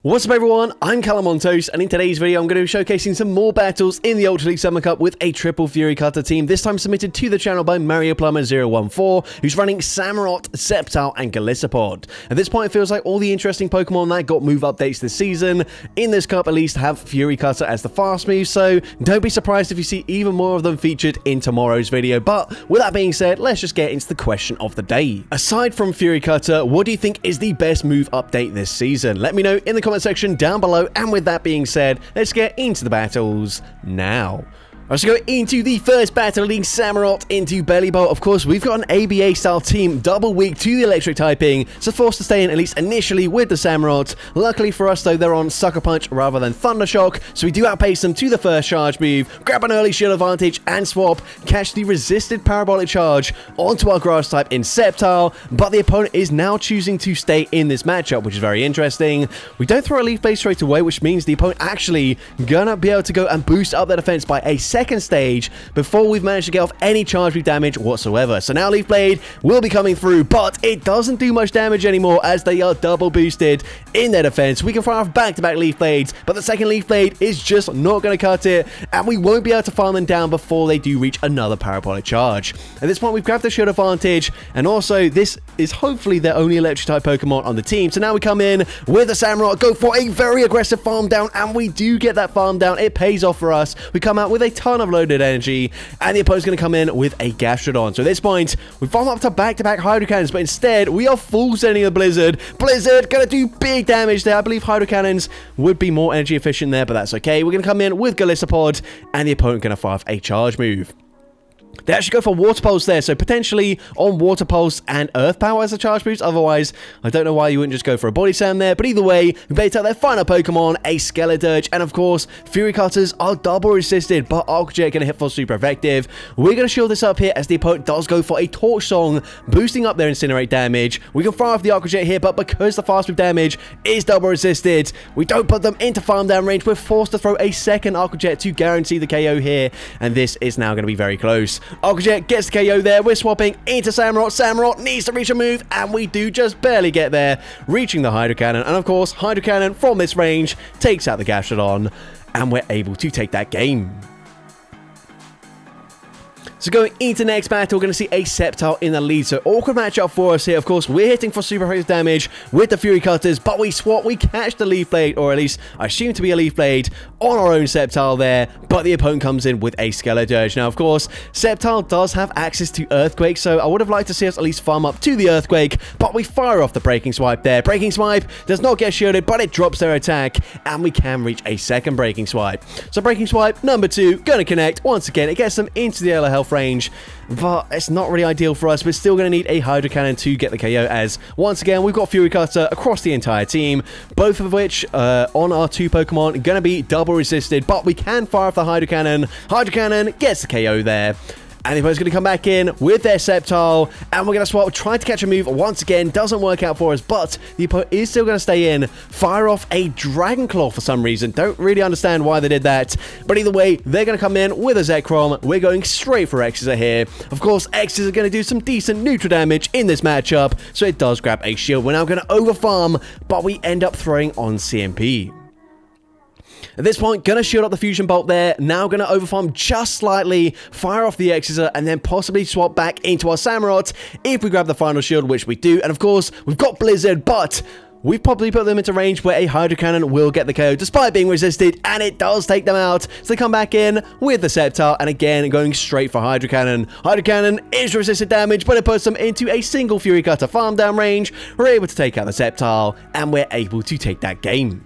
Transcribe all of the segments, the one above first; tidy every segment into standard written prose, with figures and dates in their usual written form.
What's up everyone, I'm CallumOnToast, and in today's video I'm going to be showcasing some more battles in the Ultra League Summer Cup with a triple Fury Cutter team, this time submitted to the channel by MarioPlumber014, who's running Samurott, Sceptile, and Golisopod. At this point it feels like all the interesting Pokemon that got move updates this season, in this cup at least, have Fury Cutter as the fast move, so don't be surprised if you see even more of them featured in tomorrow's video. But with that being said, let's just get into the question of the day. Aside from Fury Cutter, what do you think is the best move update this season? Let me know in the comment section down below, and with that being said, let's get into the battles now. Let's go into the first battle, leading Samurott into Bellibolt. Of course, we've got an ABA style team, double weak to the electric typing, so forced to stay in at least initially with the Samurott. Luckily for us though, they're on Sucker Punch rather than Thunder Shock, so we do outpace them to the first charge move, grab an early shield advantage and swap, catch the resisted parabolic charge onto our grass type in Sceptile, but the opponent is now choosing to stay in this matchup, which is very interesting. We don't throw a Leaf Blade straight away, which means the opponent actually gonna be able to go and boost up their defense by a second stage before we've managed to get off any charge move damage whatsoever. So now Leaf Blade will be coming through, but it doesn't do much damage anymore as they are double boosted in their defense. We can fire off back-to-back Leaf Blades, but the second Leaf Blade is just not going to cut it, and we won't be able to farm them down before they do reach another parabolic charge. At this point, we've grabbed the shield advantage, and also this is hopefully their only electric type Pokemon on the team. So now we come in with a Samurott, go for a very aggressive farm down, and we do get that farm down. It pays off for us. We come out with a ton of loaded energy, and the opponent's going to come in with a Gastrodon. So at this point, we farm up to back-to-back Hydro Cannons, but instead, we are full sending a Blizzard. Blizzard going to do big damage there. I believe Hydro Cannons would be more energy efficient there, but that's okay. We're going to come in with Golisopod, and the opponent going to fire off a charge move. They actually go for Water Pulse there, so potentially on Water Pulse and Earth Power as a charge boost. Otherwise, I don't know why you wouldn't just go for a Body Slam there. But either way, we bait out their final Pokemon, a Skeledirge, and of course, Fury Cutters are double resisted, but Aqua Jet going to hit for super effective. We're going to shield this up here as the opponent does go for a Torch Song, boosting up their Incinerate damage. We can fire off the Aqua Jet here, but because the fast move damage is double resisted, we don't put them into farm down range. We're forced to throw a second Aqua Jet to guarantee the KO here, and this is now going to be very close. Aqua Jet gets the KO there. We're swapping into Samurott. Samurott needs to reach a move, and we do just barely get there, reaching the Hydro Cannon. And of course, Hydro Cannon from this range takes out the Gastrodon, and we're able to take that game. So going into next battle, we're going to see a Sceptile in the lead. So awkward matchup for us here. Of course, we're hitting for super effective damage with the Fury Cutters, but we swap, we catch the Leaf Blade, or at least I assume to be a Leaf Blade, on our own Sceptile there, but the opponent comes in with a Skeledirge. Now, of course, Sceptile does have access to Earthquake, so I would have liked to see us at least farm up to the Earthquake, but we fire off the Breaking Swipe there. Breaking Swipe does not get shielded, but it drops their attack, and we can reach a second Breaking Swipe. So Breaking Swipe, number 2, going to connect. Once again, it gets them into the yellow health range, but it's not really ideal for us. We're still going to need a Hydro Cannon to get the KO, as once again we've got Fury Cutter across the entire team, both of which on our 2 Pokemon going to be double resisted, but we can fire off the Hydro Cannon. Hydro Cannon gets the KO there. And the opponent's going to come back in with their Sceptile, and we're going to swap, try to catch a move. Once again, doesn't work out for us, but the opponent is still going to stay in, fire off a Dragon Claw for some reason. Don't really understand why they did that, but either way, they're going to come in with a Zekrom. We're going straight for X's here. Of course, X's are going to do some decent neutral damage in this matchup, so it does grab a shield. We're now going to overfarm, but we end up throwing on CMP. At this point, going to shield up the Fusion Bolt there. Now going to overfarm just slightly, fire off the Exeter, and then possibly swap back into our Samurott if we grab the final shield, which we do. And of course, we've got Blizzard, but we've probably put them into range where a Hydro Cannon will get the KO despite being resisted, and it does take them out. So they come back in with the Sceptile, and again, going straight for Hydro Cannon. Hydro Cannon is resisted damage, but it puts them into a single Fury Cutter farm down range. We're able to take out the Sceptile, and we're able to take that game.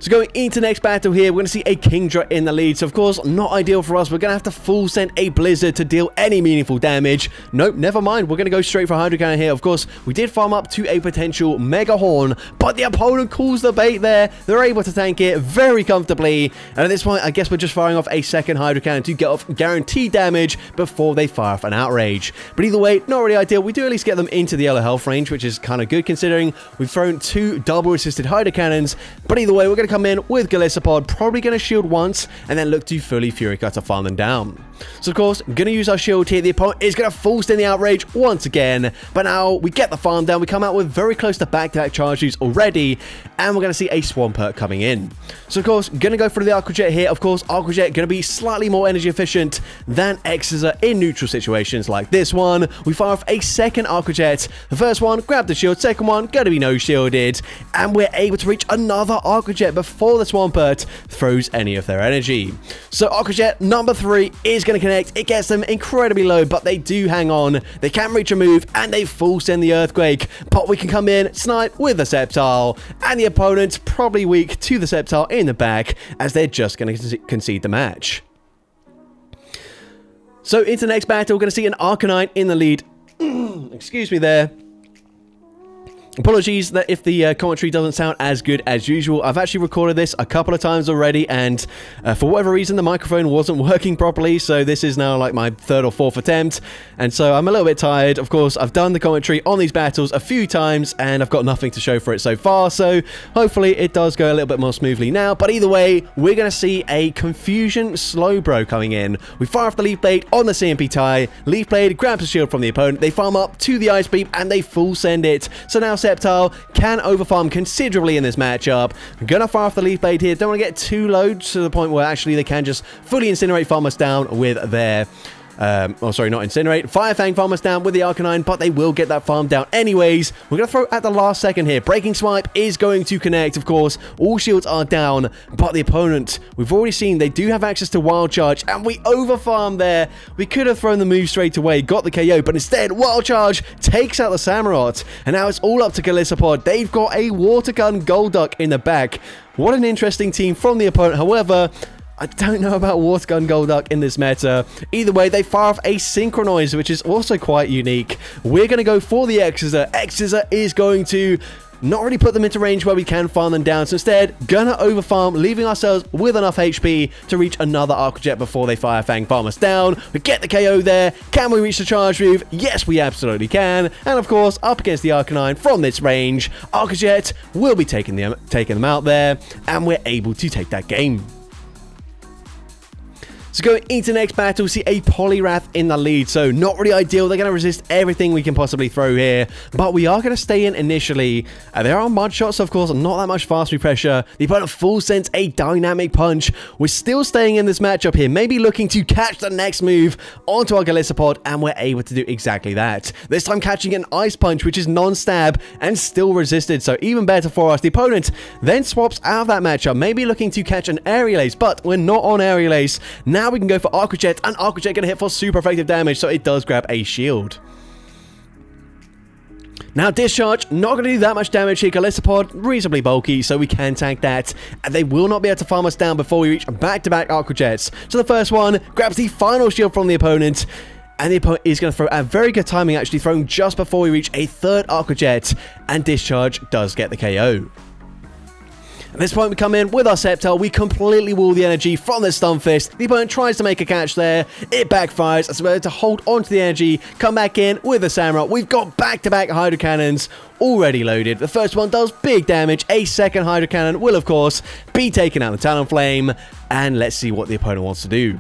So going into next battle here, we're going to see a Kingdra in the lead. So of course, not ideal for us. We're going to have to full send a Blizzard to deal any meaningful damage. Nope, never mind. We're going to go straight for Hydro Cannon here. Of course, we did farm up to a potential Mega Horn, but the opponent calls the bait there. They're able to tank it very comfortably. And at this point, I guess we're just firing off a second Hydro Cannon to get off guaranteed damage before they fire off an Outrage. But either way, not really ideal. We do at least get them into the yellow health range, which is kind of good considering we've thrown 2 double resisted Hydro Cannons. But either way, we're going to come in with Golisopod, probably going to shield once, and then look to fully Fury Cutter farm them down. So, of course, going to use our shield here. The opponent is going to force in the outrage once again. But now we get the farm down. We come out with very close to back-to-back charge moves already. And we're going to see a Swampert coming in. So, of course, going to go for the Aqua Jet here. Of course, Aqua Jet going to be slightly more energy efficient than X-Scissor in neutral situations like this one. We fire off a second Aqua Jet. The first one, grab the shield. Second one, going to be no shielded. And we're able to reach another Aqua Jet before the Swampert throws any of their energy. So, Aqua Jet number 3 is going to connect. It gets them incredibly low, but they do hang on. They can reach a move, and they full send the Earthquake. But we can come in, snipe with the Sceptile, and the opponent's probably weak to the Sceptile in the back, as they're just going to concede the match. So into the next battle, we're going to see an Arcanine in the lead. Excuse me there. Apologies that if the commentary doesn't sound as good as usual. I've actually recorded this a couple of times already, and for whatever reason the microphone wasn't working properly, so this is now like my 3rd or 4th attempt, and so I'm a little bit tired. Of course, I've done the commentary on these battles a few times, and I've got nothing to show for it so far, so hopefully it does go a little bit more smoothly now. But either way, we're going to see a Confusion Slowbro coming in. We fire off the Leaf Blade on the CMP tie. Leaf Blade grabs a shield from the opponent. They farm up to the Ice Beam, and they full send it. So now Sceptile can overfarm considerably in this matchup. I'm gonna fire off the Leaf Blade here. Don't want to get too low to the point where actually they can just fully incinerate farm us down with their oh, sorry, not Incinerate. Fire Fang farm us down with the Arcanine, but they will get that farm down anyways. We're going to throw at the last second here. Breaking Swipe is going to connect, of course. All shields are down, but the opponent, we've already seen they do have access to Wild Charge, and we overfarm there. We could have thrown the move straight away, got the KO, but instead, Wild Charge takes out the Samurott, and now it's all up to Galissapod. They've got a Water Gun Golduck in the back. What an interesting team from the opponent. However, I don't know about Water Gun Golduck in this meta. Either way, they fire off a Synchronize, which is also quite unique. We're going to go for the X-Scissor. X-Scissor is going to not really put them into range where we can farm them down. So instead, gonna overfarm, leaving ourselves with enough HP to reach another Aqua Jet before they Fire Fang farm us down. We get the KO there. Can we reach the charge move? Yes, we absolutely can. And of course, up against the Arcanine from this range, Aqua Jet will be taking them out there, and we're able to take that game. So going into the next battle, we see a Poliwrath in the lead, so not really ideal. They're going to resist everything we can possibly throw here, but we are going to stay in initially. There are mud shots, so of course, not that much fast pressure. The opponent full sends a Dynamic Punch. We're still staying in this matchup here, maybe looking to catch the next move onto our Galissapod, and we're able to do exactly that. This time catching an Ice Punch, which is non-stab and still resisted, so even better for us. The opponent then swaps out of that matchup, maybe looking to catch an Aerial Ace, but we're not on Aerial Ace. Now we can go for Aqua Jet, and Aqua Jet going to hit for super effective damage, so it does grab a shield. Now, Discharge, not going to do that much damage here. Galissapod, reasonably bulky, so we can tank that. And they will not be able to farm us down before we reach back-to-back Aqua Jets. So the first one grabs the final shield from the opponent. And the opponent is going to throw at very good timing, actually, throwing just before we reach a third Aqua Jet. And Discharge does get the KO. At this point, we come in with our Sceptile. We completely wall the energy from the Stunfisk. The opponent tries to make a catch there. It backfires. As we're able to hold onto the energy, come back in with the Samurott. We've got back-to-back Hydro Cannons already loaded. The first one does big damage. A second Hydro Cannon will, of course, be taking out the Talonflame. And let's see what the opponent wants to do.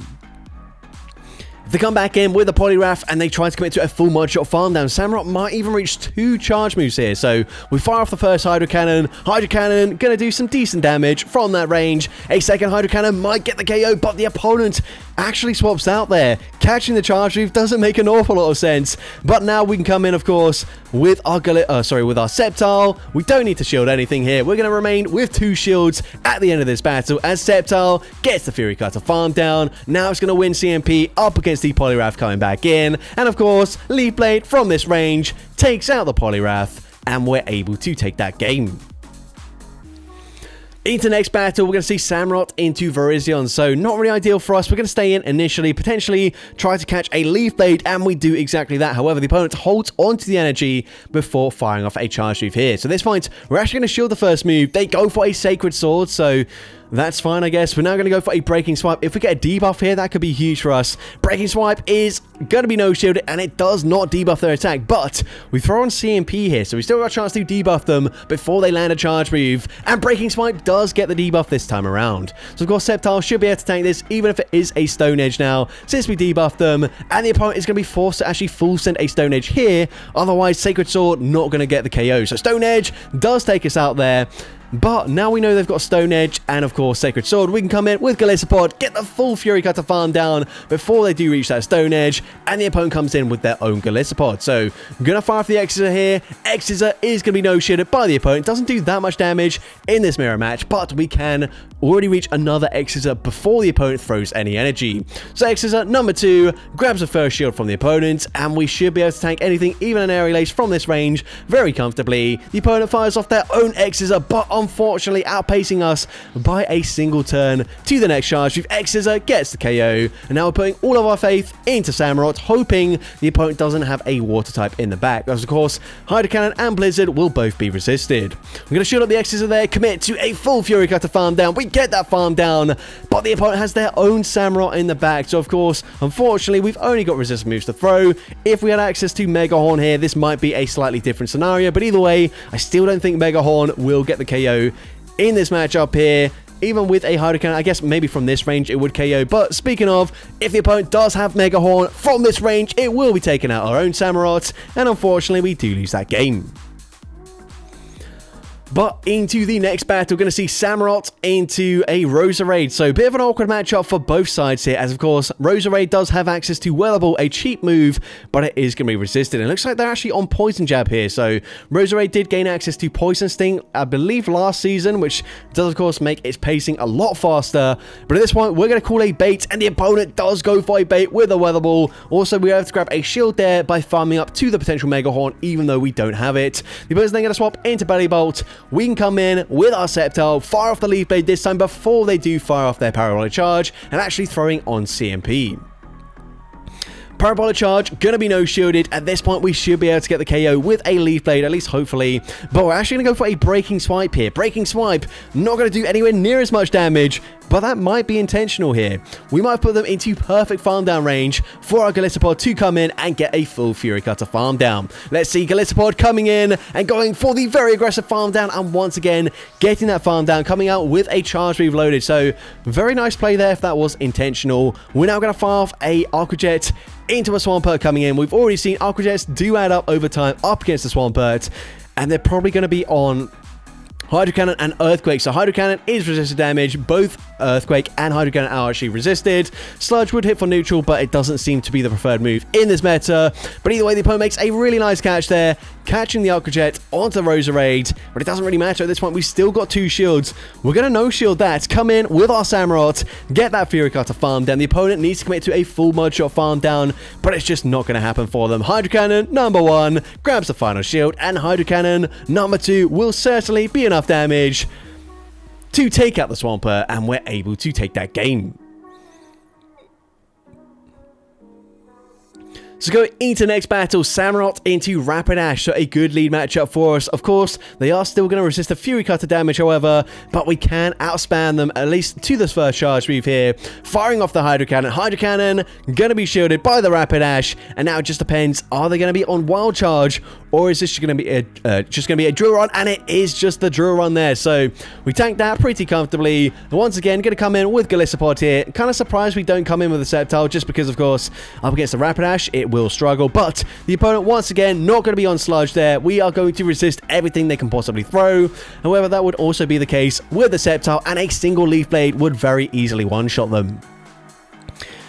They come back in with a Poliwrath, and they try to commit to a full Mud Shot farm down. Samurott might even reach 2 charge moves here. So we fire off the first Hydro Cannon. Hydro Cannon going to do some decent damage from that range. A second Hydro Cannon might get the KO, but the opponent actually swaps out there. Catching the charge move doesn't make an awful lot of sense. But now we can come in, of course, with our Sceptile. We don't need to shield anything here. We're going to remain with 2 shields at the end of this battle as Sceptile gets the Fury Cutter farm down. Now it's going to win CMP up against the Poliwrath coming back in. And of course, Leaf Blade from this range takes out the Poliwrath, and we're able to take that game. Into the next battle, we're going to see Samurott into Virizion, so not really ideal for us. We're going to stay in initially, potentially try to catch a Leaf Blade, and we do exactly that. However, the opponent holds onto the energy before firing off a charge move here. So at this point, we're actually going to shield the first move. They go for a Sacred Sword, so That's fine, I guess. We're now going to go for a Breaking Swipe. If we get a debuff here, that could be huge for us. Breaking Swipe is going to be no-shielded, and it does not debuff their attack, but we throw on CMP here, so we still got a chance to debuff them before they land a charge move, and Breaking Swipe does get the debuff this time around. So, of course, Sceptile should be able to tank this, even if it is a Stone Edge now, since we debuffed them, and the opponent is going to be forced to actually full send a Stone Edge here, otherwise Sacred Sword not going to get the KO. So Stone Edge does take us out there. But now we know they've got Stone Edge and, of course, Sacred Sword. We can come in with Galissapod, get the full Fury Cutter farm down before they do reach that Stone Edge, and the opponent comes in with their own Galissapod. So, I'm going to fire off the X-Scissor here. X-Scissor is going to be no-shielded by the opponent. Doesn't do that much damage in this mirror match, but we can already reach another X-Scissor before the opponent throws any energy. So, X-Scissor number 2 grabs a first shield from the opponent, and we should be able to tank anything, even an Aerial Ace from this range, very comfortably. The opponent fires off their own X-Scissor, but unfortunately outpacing us by a single turn to the next charge. With X-Scissor gets the KO, and now we're putting all of our faith into Samurott, hoping the opponent doesn't have a water type in the back, as of course Hydro Cannon and Blizzard will both be resisted. We're going to shield up the X-Scissor there, commit to a full Fury Cutter farm down. We get that farm down, but the opponent has their own Samurott in the back, so of course, unfortunately, we've only got resist moves to throw. If we had access to Mega Horn here, this might be a slightly different scenario, but either way, I still don't think Mega Horn will get the KO in this matchup here. Even with a Hydro Cannon, I guess maybe from this range it would KO. But speaking of, if the opponent does have Mega Horn from this range, it will be taking out our own Samurott, and unfortunately we do lose that game. But into the next battle, we're going to see Samurott into a Roserade. So, a bit of an awkward matchup for both sides here, as of course, Roserade does have access to Weathable, a cheap move, but it is going to be resisted. And it looks like they're actually on Poison Jab here. So, Roserade did gain access to Poison Sting, I believe, last season, which does, of course, make its pacing a lot faster. But at this point, we're going to call a bait, and the opponent does go for a bait with a Weathable. Also, we have to grab a shield there by farming up to the potential Mega Horn, even though we don't have it. The opponent's then going to swap into Belly Bolt. We can come in with our Sceptile, fire off the Leaf Blade this time before they do fire off their Parabolic Charge, and actually throwing on CMP. Parabolic Charge, gonna be no-shielded. At this point, we should be able to get the KO with a Leaf Blade, at least hopefully. But we're actually gonna go for a Breaking Swipe here. Breaking Swipe, not gonna do anywhere near as much damage, but that might be intentional here. We might put them into perfect farm down range for our Galissapod to come in and get a full Fury Cutter farm down. Let's see Galissapod coming in and going for the very aggressive farm down, and once again, getting that farm down, coming out with a charge move loaded. So, very nice play there if that was intentional. We're now gonna fire off a Aqua Jet into a Swampert coming in. We've already seen Aqua Jets do add up over time up against the Swampert, and they're probably going to be on Hydro Cannon and Earthquake. So Hydro Cannon is resisted damage. Both Earthquake and Hydro Cannon are actually resisted. Sludge would hit for neutral, but it doesn't seem to be the preferred move in this meta. But either way, the opponent makes a really nice catch there, catching the Aqua Jet onto the Roserade. But it doesn't really matter at this point. We've still got 2 shields. We're going to no-shield that. Come in with our Samurott, get that Fury Cutter farm down. The opponent needs to commit to a full Mud Shot farm down, but it's just not going to happen for them. Hydro Cannon, number 1, grabs the final shield, and Hydro Cannon, number 2, will certainly be enough damage to take out the Swampert, and we're able to take that game. So go into the next battle, Samurott into Rapidash, so a good lead matchup for us. Of course, they are still going to resist the Fury Cutter damage, however, but we can outspam them, at least to this first charge move here. Firing off the Hydro Cannon. Hydro Cannon going to be shielded by the Rapidash, and now it just depends, are they going to be on Wild Charge, or is this going to be a Drill Run? And it is just the Drill Run there, so we tanked that pretty comfortably. Once again, going to come in with Galissapod here. Kind of surprised we don't come in with a Sceptile, just because, of course, up against the Rapidash, it will struggle, but the opponent once again not going to be on Sludge there. We are going to resist everything they can possibly throw. However, that would also be the case with the Sceptile, and a single Leaf Blade would very easily one-shot them.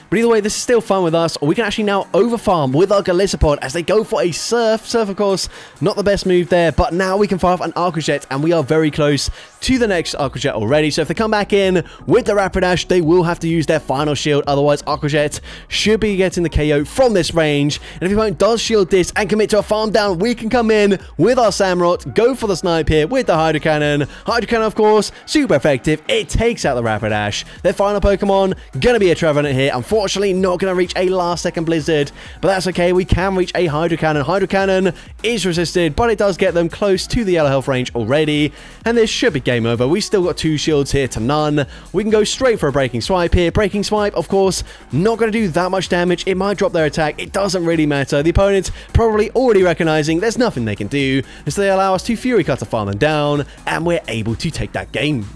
But either way, this is still fun with us. We can actually now overfarm with our Galissapod as they go for a Surf. Surf, of course, not the best move there, but now we can fire off an Aqua Jet, and we are very close to the next Aqua Jet already. So if they come back in with the Rapidash, they will have to use their final shield. Otherwise, Aqua Jet should be getting the KO from this range. And if your opponent does shield this and commit to a farm down, we can come in with our Samurott, go for the snipe here with the Hydro Cannon. Hydro Cannon, of course, super effective. It takes out the Rapidash. Their final Pokemon, going to be a Trevenant here. Unfortunately, not going to reach a last-second Blizzard, but that's okay. We can reach a Hydro Cannon. Hydro Cannon is resisted, but it does get them close to the yellow health range already, and this should be game over. We still got 2 shields here to none. We can go straight for a breaking swipe here. Breaking swipe, of course, not going to do that much damage. It might drop their attack. It doesn't really matter. The opponent probably already recognizing there's nothing they can do, and so they allow us to Fury Cutter farm them down, and we're able to take that game.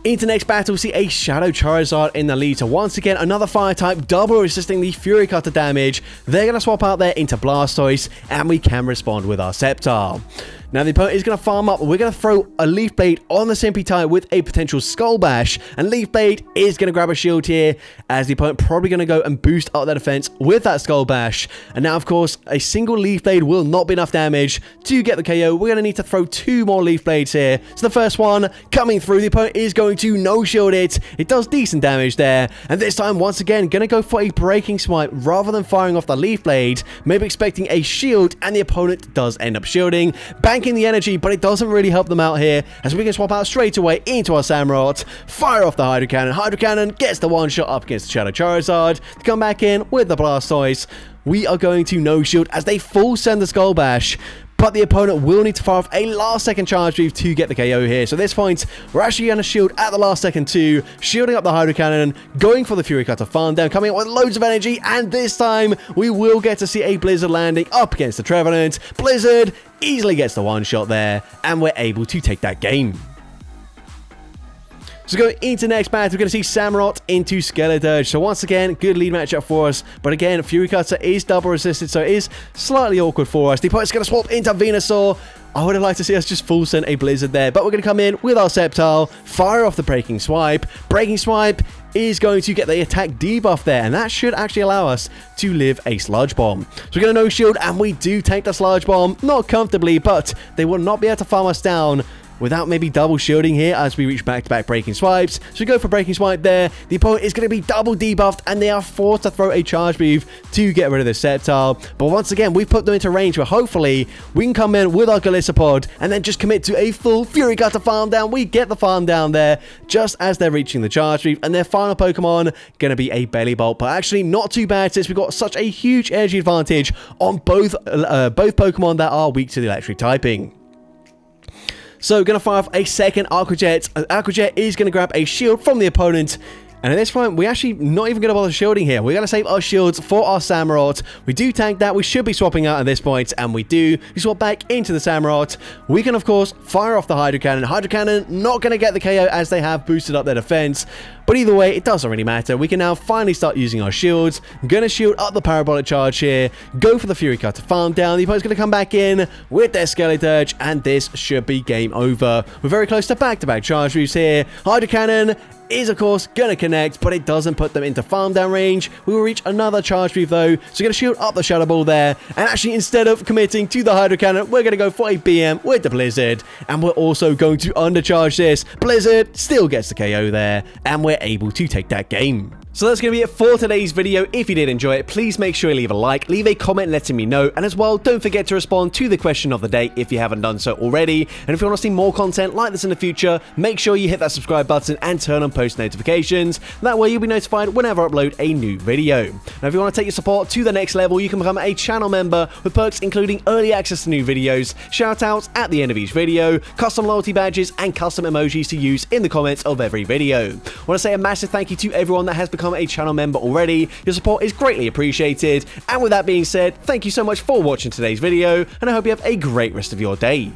Into next battle, we see a Shadow Charizard in the lead. So once again, another fire type, double resisting the Fury Cutter damage. They're going to swap out there into Blastoise, and we can respond with our Sceptile. Now the opponent is going to farm up. We're going to throw a Leaf Blade on the Simpy type with a potential Skull Bash. And Leaf Blade is going to grab a shield here, as the opponent probably going to go and boost up their defense with that Skull Bash. And now, of course, a single Leaf Blade will not be enough damage to get the KO. We're going to need to throw 2 more Leaf Blades here. So the first one coming through, the opponent is going to no-shield it. It does decent damage there. And this time, once again, going to go for a Breaking Swipe rather than firing off the Leaf Blade. Maybe expecting a shield, and the opponent does end up shielding. Banking the energy, but it doesn't really help them out here, as we can swap out straight away into our Samurott, fire off the Hydro Cannon. Hydro Cannon gets the one shot up against the Shadow Charizard. To come back in with the Blastoise, we are going to no shield as they full send the Skull Bash. But the opponent will need to fire off a last second charge move to get the KO here. So at this point, we're actually going to shield at the last second too, shielding up the Hydro Cannon, going for the Fury Cutter farm down, coming up with loads of energy, and this time we will get to see a Blizzard landing up against the Trevenant. Blizzard easily gets the one shot there, and we're able to take that game. So going into next battle, we're going to see Samurott into Skeleturge. So once again, good lead matchup for us. But again, Fury Cutter is double resisted, so it is slightly awkward for us. The opponent's going to swap into Venusaur. I would have liked to see us just full send a Blizzard there, but we're going to come in with our Sceptile, fire off the Breaking Swipe. Breaking Swipe is going to get the attack debuff there, and that should actually allow us to live a Sludge Bomb. So we're going to no-shield, and we do take the Sludge Bomb, not comfortably, but they will not be able to farm us down without maybe double shielding here as we reach back-to-back Breaking Swipes. So we go for Breaking Swipe there. The opponent is going to be double debuffed, and they are forced to throw a charge move to get rid of the Sceptile. But once again, we've put them into range where hopefully we can come in with our Golisopod and then just commit to a full Fury Cutter farm down. We get the farm down there just as they're reaching the charge move, and their final Pokemon going to be a Belly Bolt. But actually not too bad, since we've got such a huge energy advantage on both Pokemon that are weak to the electric typing. So, going to fire off a second Aqua Jet. Aqua Jet is going to grab a shield from the opponent. And at this point, we're actually not even going to bother shielding here. We're going to save our shields for our Samurott. We do tank that. We should be swapping out at this point, and we do. We swap back into the Samurott. We can, of course, fire off the Hydro Cannon. Hydro Cannon not going to get the KO as they have boosted up their defense. But either way, it doesn't really matter. We can now finally start using our shields. I'm going to shield up the Parabolic Charge here. Go for the Fury Cutter farm down. The opponent's going to come back in with their Skeleturge, and this should be game over. We're very close to back-to-back charge moves here. Hydro Cannon is, of course, going to connect, but it doesn't put them into farm down range. We will reach another charge move, though, so we're going to shield up the Shadow Ball there, and actually, instead of committing to the Hydro Cannon, we're going to go for a BM with the Blizzard, and we're also going to undercharge this. Blizzard still gets the KO there, and we're able to take that game. So that's going to be it for today's video. If you did enjoy it, please make sure you leave a like, leave a comment letting me know, and as well, don't forget to respond to the question of the day if you haven't done so already. And if you want to see more content like this in the future, make sure you hit that subscribe button and turn on post notifications. That way you'll be notified whenever I upload a new video. Now, if you want to take your support to the next level, you can become a channel member with perks including early access to new videos, shoutouts at the end of each video, custom loyalty badges, and custom emojis to use in the comments of every video. I want to say a massive thank you to everyone that has become a channel member already. Your support is greatly appreciated. And with that being said, thank you so much for watching today's video, and I hope you have a great rest of your day.